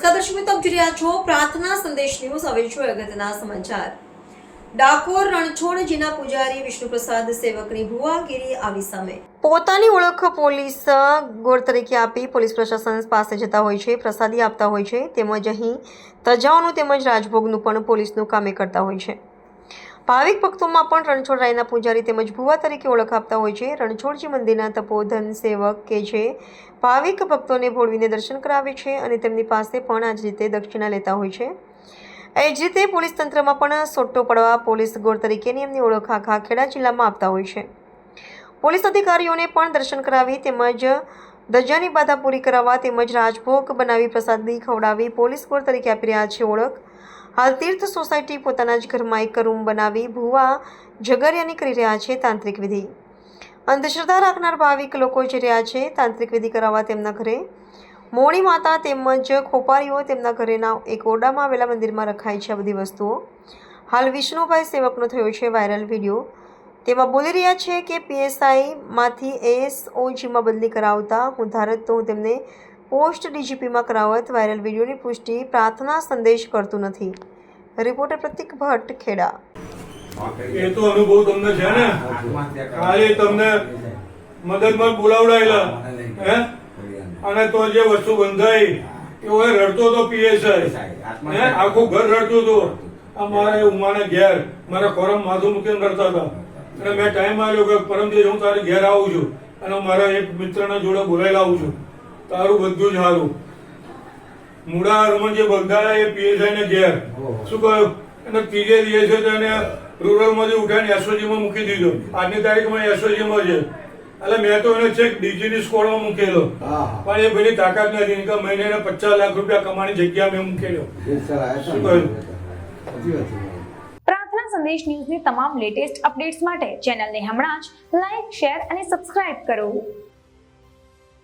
નમસ્કાર દર્શક મિત્રો, આપ જોઈ રહ્યા છો પ્રાર્થના સંદેશ ન્યૂઝ. હવે જોઈએ અગત્યના સમાચાર. ડાકોર રણછોડજીના પૂજારી વિષ્ણુપ્રસાદ સેવકની ભુવાગીરી આવી સામે. પોતાની ઓળખ પોલીસ ગોળ તરીકે આપી પોલીસ પ્રશાસન પાસે જતા હોય છે, પ્રસાદી આપતા હોય છે, તેમજ અહીં તજાઓનું તેમજ રાજભોગનું પણ પોલીસનું કામે કરતા હોય છે. ભાવિક ભક્તોમાં પણ રણછોડરાયના પૂજારી તેમજ ભુવા તરીકે ઓળખ આપતા હોય છે. રણછોડજી મંદિરના તપોધન સેવક કે જે ભાવિક ભક્તોને ભોળવીને દર્શન કરાવે છે અને તેમની પાસે પણ આ જ રીતે દક્ષિણા લેતા હોય છે. એ જ રીતે પોલીસ તંત્રમાં પણ સોટ્ટો પડવા પોલીસ ગોળ તરીકેની એમની ઓળખ આખા ખેડા જિલ્લામાં આપતા હોય છે. પોલીસ અધિકારીઓને પણ દર્શન કરાવી તેમજ ધજાની બાધા પૂરી કરાવવા તેમજ રાજભોગ બનાવી પ્રસાદી ખવડાવી પોલીસ ગોળ તરીકે આપી રહ્યા છે ઓળખ. હાલ તીર્થ સોસાયટી પોતાના જ ઘરમાં એક રૂમ બનાવી ભુવા જગરિયાની કરી રહ્યા છે તાંત્રિક વિધિ. અંધશ્રદ્ધા રાખનાર ભાવિક લોકો જઈ રહ્યા છે તાંત્રિક વિધિ કરાવવા તેમના ઘરે. મોણી માતા તેમજ ખોપારીઓ તેમના ઘરેના એક ઓરડામાં આવેલા મંદિરમાં રખાય છે આ બધી વસ્તુઓ. હાલ વિષ્ણુભાઈ સેવકનો થયો છે વાયરલ વિડીયો. તેમાં બોલી રહ્યા છે કે પીએસઆઈમાંથી એસઓજીમાં બદલી કરાવતા હું ધારત તો હું તેમને પોસ્ટ ડીજીપીમાં કરાવત. વાયરલ વિડીયોની પુષ્ટિ પ્રાર્થના સંદેશ કરતું નથી. રિપોર્ટર પ્રતિક ભટ્ટ, ખેડા. એ તો અનુભવ તમને છે ને, ખાલી તમને મદદમાં બોલાવડાયેલા હે, અને તો જે વસ્તુ બંધાઈ એવો રડતો તો પીએસઆઈ હે, આખું ઘર રડતું હતું. આ મારા ઉમાના ઘેર મારા ખોરામ માથું મૂકીને રડતા હતા અને મેં ટાઈમ આવ્યો કે પરમ દિવસ હું તારે ઘેર આવું છું અને મારા એક મિત્રના જોડે બોલાયેલા આવું છું. તારું બધું જ સારું. મૂળા રમણ જે બંધાયા એ પીએસઆઈ ને ઘેર શું કહ્યું, અને ત્રીજે દિવસે તેને રૂરલમાંથી ઉઠાઈને એસઓજીમાં મૂકી દીધો. આજની તારીખમાં એસઓજીમાં છે. એટલે મેં તો એને છેક ડીજીની સ્કોડમાં મૂકેલો, પણ એ ભાઈની તાકાત નથી કે મહિને 50 લાખ રૂપિયા કમાવાની જગ્યા મેં મૂકેલો. શું કહ્યું? પ્રાર્થના સંદેશ ન્યૂઝની તમામ લેટેસ્ટ અપડેટ્સ માટે ચેનલને હમણાં જ લાઈક, શેર અને સબસ્ક્રાઇબ કરો.